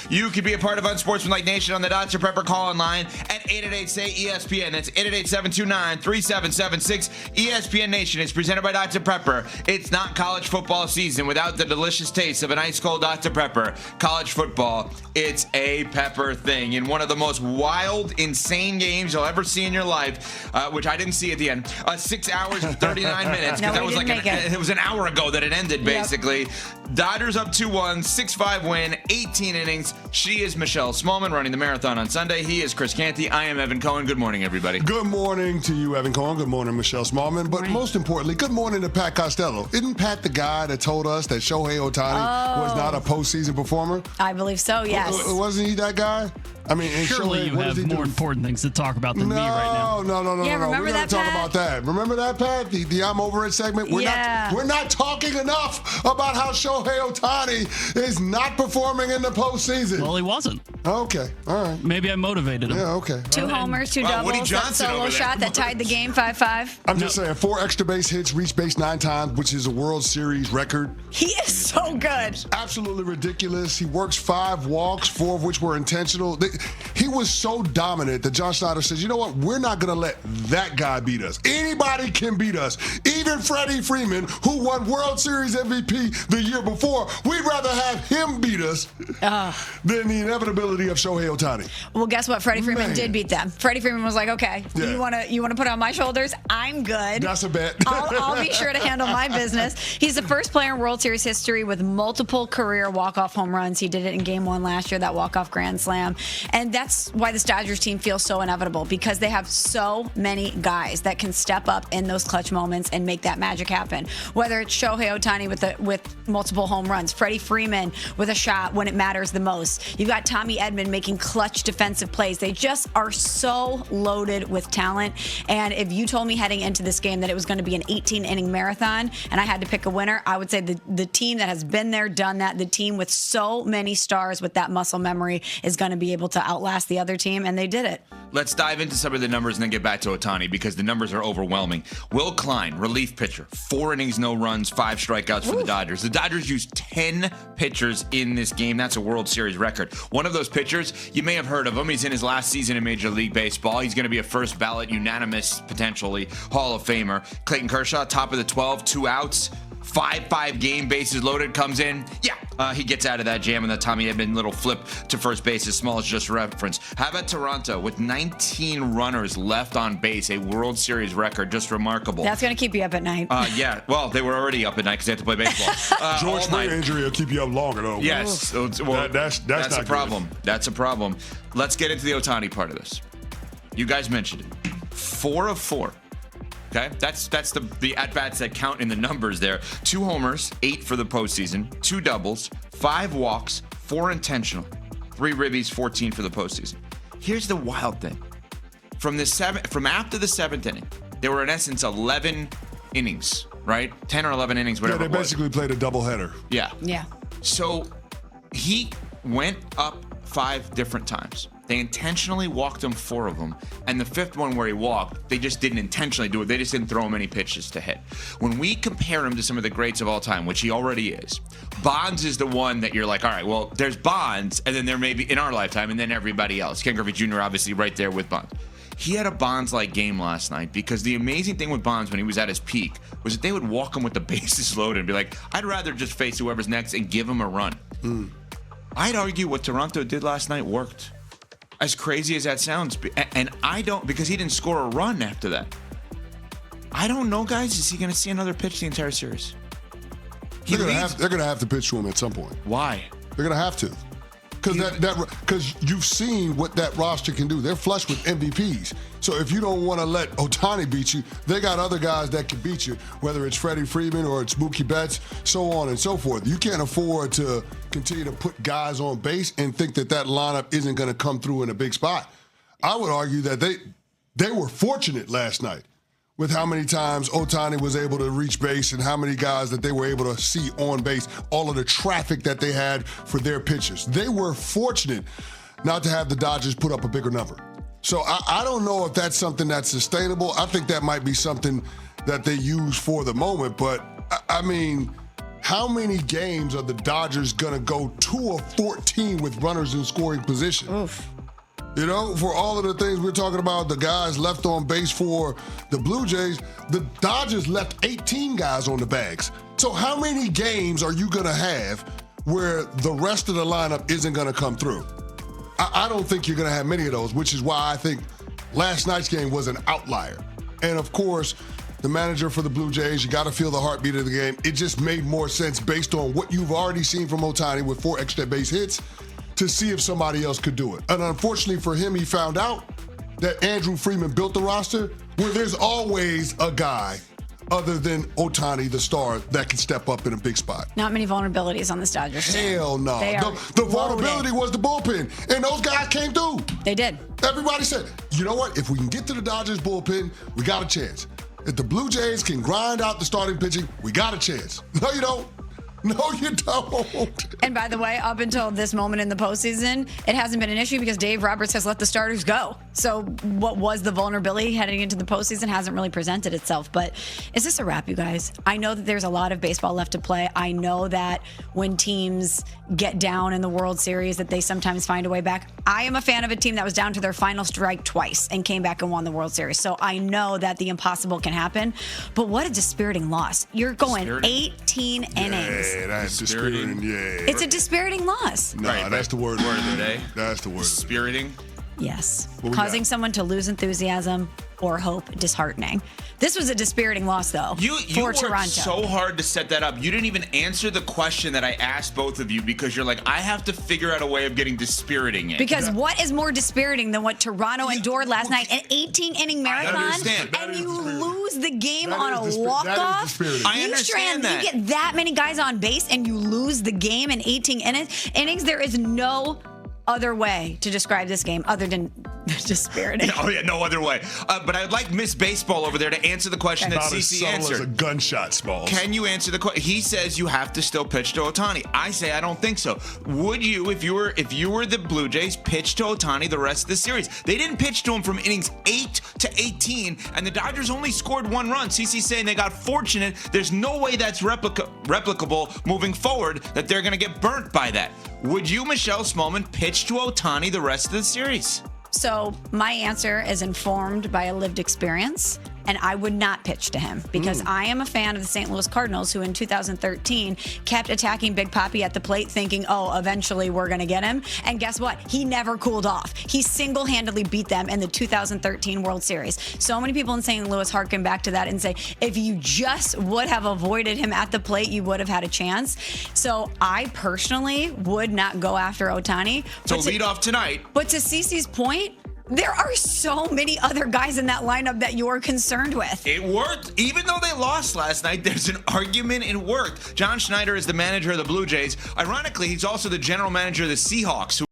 You could be a part of Unsportsmanlike Nation on the Dr. Pepper call-in line at 888-SAY-ESPN. That's 888-729-3776. ESPN Nation is presented by Dr. Pepper. It's not college football season without the delicious taste of an ice-cold Dr. Pepper. College football, it's a pepper thing. In one of the most wild, insane games you'll ever see in your life, which I didn't see at the end, 6 hours and 39 minutes. No, that was it was an hour ago that it ended, basically. Yep. Dodgers up 2-1, 6-5 win, 18 innings. She is Michelle Smallman running the marathon on Sunday. He is Chris Canty. I am Evan Cohen. Good morning, everybody. Good morning to you, Evan Cohen. Good morning, Michelle Smallman. But most importantly, good morning to Pat Costello. Isn't Pat the guy that told us that Shohei Ohtani was not a postseason performer? I believe so, yes. Wasn't he that guy? I mean, surely you have more important things to talk about than me right now. No. Yeah, remember We're going to talk about that. Remember that, Pat? The I'm Over It segment? We're not talking enough about how Shohei Ohtani is not performing in the postseason. Well, he wasn't. Okay, all right. Maybe I motivated him. Yeah, okay. 2 homers, 2 doubles, that solo shot that tied the game 5-5. I'm just saying, 4 extra base hits, reached base 9 times, which is a World Series record. He is so good. Absolutely ridiculous. He works 5 walks, 4 of which were intentional. He was so dominant that John Schneider says, you know what, we're not going to let that guy beat us. Anybody can beat us. Even Freddie Freeman, who won World Series MVP the year before, we'd rather have him beat us than the inevitability of Shohei Ohtani. Well, guess what? Freddie Freeman did beat them. Freddie Freeman was like, okay, you want to put it on my shoulders? I'm good. That's a bet. I'll be sure to handle my business. He's the first player in World Series history with multiple career walk-off home runs. He did it in Game 1 last year, that walk-off grand slam. And that's why this Dodgers team feels so inevitable, because they have so many guys that can step up in those clutch moments and make that magic happen. Whether it's Shohei Ohtani with multiple home runs, Freddie Freeman with a shot when it matters the most. You've got Tommy Edman making clutch defensive plays. They just are so loaded with talent. And if you told me heading into this game that it was going to be an 18-inning marathon and I had to pick a winner, I would say the team that has been there, done that, the team with so many stars with that muscle memory is going to be able to outlast the other team, and they did it. Let's dive into some of the numbers and then get back to Ohtani, because the numbers are overwhelming. Will Klein, relief pitcher, 4 innings, no runs, 5 strikeouts for the Dodgers. The Dodgers used 10 pitchers in this game. That's a World Series record. One of those pitchers, you may have heard of him. He's in his last season in Major League Baseball. He's going to be a first ballot, unanimous, potentially Hall of Famer. Clayton Kershaw, top of the 12, 2 outs. 5-5 game, bases loaded, comes in. He gets out of that jam, and the Tommy Edman little flip to first base, as small as just reference. How about Toronto with 19 runners left on base, a World Series record, just remarkable. That's going to keep you up at night. Well, they were already up at night because they had to play baseball. George Springer injury will keep you up longer, though. Yes. That's a problem. That's a problem. Let's get into the Ohtani part of this. You guys mentioned it. 4 of 4. Okay, that's the at-bats that count in the numbers there. 2 homers, 8 for the postseason, 2 doubles, 5 walks, 4 intentional, 3 ribbies, 14 for the postseason. Here's the wild thing. From after the 7th inning, there were in essence 11 innings, right? 10 or 11 innings, whatever. Yeah, they basically played a doubleheader. Yeah. So he went up 5 different times. They intentionally walked him 4 of them. And the 5th one where he walked, they just didn't intentionally do it. They just didn't throw him any pitches to hit. When we compare him to some of the greats of all time, which he already is, Bonds is the one that you're like, all right, well, there's Bonds, and then there may be in our lifetime, and then everybody else. Ken Griffey Jr. obviously right there with Bonds. He had a Bonds-like game last night, because the amazing thing with Bonds when he was at his peak was that they would walk him with the bases loaded and be like, I'd rather just face whoever's next and give him a run. I'd argue what Toronto did last night worked. As crazy as that sounds, and I don't, because he didn't score a run after that. I don't know, guys. Is he going to see another pitch the entire series? They're going to have to pitch to him at some point. Why? They're going to have to. Because you've seen what that roster can do. They're flush with MVPs. So if you don't want to let Ohtani beat you, they got other guys that can beat you, whether it's Freddie Freeman or it's Mookie Betts, so on and so forth. You can't afford to continue to put guys on base and think that lineup isn't going to come through in a big spot. I would argue that they were fortunate last night with how many times Ohtani was able to reach base and how many guys that they were able to see on base, all of the traffic that they had for their pitches. They were fortunate not to have the Dodgers put up a bigger number. So I don't know if that's something that's sustainable. I think that might be something that they use for the moment. But, I mean, how many games are the Dodgers going to go 2 of 14 with runners in scoring position? Oof. You know, for all of the things we're talking about, the guys left on base for the Blue Jays, the Dodgers left 18 guys on the bags. So how many games are you going to have where the rest of the lineup isn't going to come through? I don't think you're going to have many of those, which is why I think last night's game was an outlier. And of course, the manager for the Blue Jays, you got to feel the heartbeat of the game. It just made more sense based on what you've already seen from Ohtani with 4 extra base hits to see if somebody else could do it. And unfortunately for him, he found out that Andrew Freeman built the roster where there's always a guy other than Ohtani, the star, that can step up in a big spot. Not many vulnerabilities on the Dodgers team. Hell no. They are The vulnerability was the bullpen, and those guys came through. They did. Everybody said, you know what? If we can get to the Dodgers bullpen, we got a chance. If the Blue Jays can grind out the starting pitching, we got a chance. No, you don't. No, you don't. And by the way, up until this moment in the postseason, it hasn't been an issue because Dave Roberts has let the starters go. So what was the vulnerability heading into the postseason hasn't really presented itself. But is this a wrap, you guys? I know that there's a lot of baseball left to play. I know that when teams get down in the World Series that they sometimes find a way back. I am a fan of a team that was down to their final strike twice and came back and won the World Series. So I know that the impossible can happen. But what a dispiriting loss. You're going 18 innings. Yeah, that's dispiriting. Yeah. It's a dispiriting loss. No, Right, that's the word of the day. That's the word. Dispiriting. Yes. What we Causing got? someone to lose enthusiasm or hope, disheartening. This was a dispiriting loss, though, You for worked Toronto. so hard to set that up. You didn't even answer the question that I asked both of you because you're like, I have to figure out a way of getting dispiriting it. Because what is more dispiriting than what Toronto endured last night? An 18-inning marathon, understand. and That you is dispiriting. lose the game That on is a dispi- walk-off? that is dispiriting. I understand that. You get that many guys on base, and you lose the game in 18 innings? There is no other way to describe this game other than dispiriting. Oh, yeah, no other way. But I'd like Miss Baseball over there to answer the question that About as CC subtle as a answered. gunshot, Smalls. Can you answer the question? He says you have to still pitch to Ohtani. I say I don't think so. Would you, if you were the Blue Jays, pitch to Ohtani the rest of the series? They didn't pitch to him from innings 8 to 18, and the Dodgers only scored 1 run. CC's saying they got fortunate. There's no way that's replicable moving forward, that they're going to get burnt by that. Would you, Michelle Smallman, pitch to Ohtani the rest of the series? So my answer is informed by a lived experience, and I would not pitch to him because I am a fan of the St. Louis Cardinals, who in 2013 kept attacking Big Papi at the plate thinking, oh, eventually we're going to get him. And guess what? He never cooled off. He single-handedly beat them in the 2013 World Series. So many people in St. Louis harken back to that and say, if you just would have avoided him at the plate, you would have had a chance. So I personally would not go after Ohtani. So lead off tonight. But to Cece's point, there are so many other guys in that lineup that you're concerned with. It worked. Even though they lost last night, there's an argument it worked. John Schneider is the manager of the Blue Jays. Ironically, he's also the general manager of the Seahawks,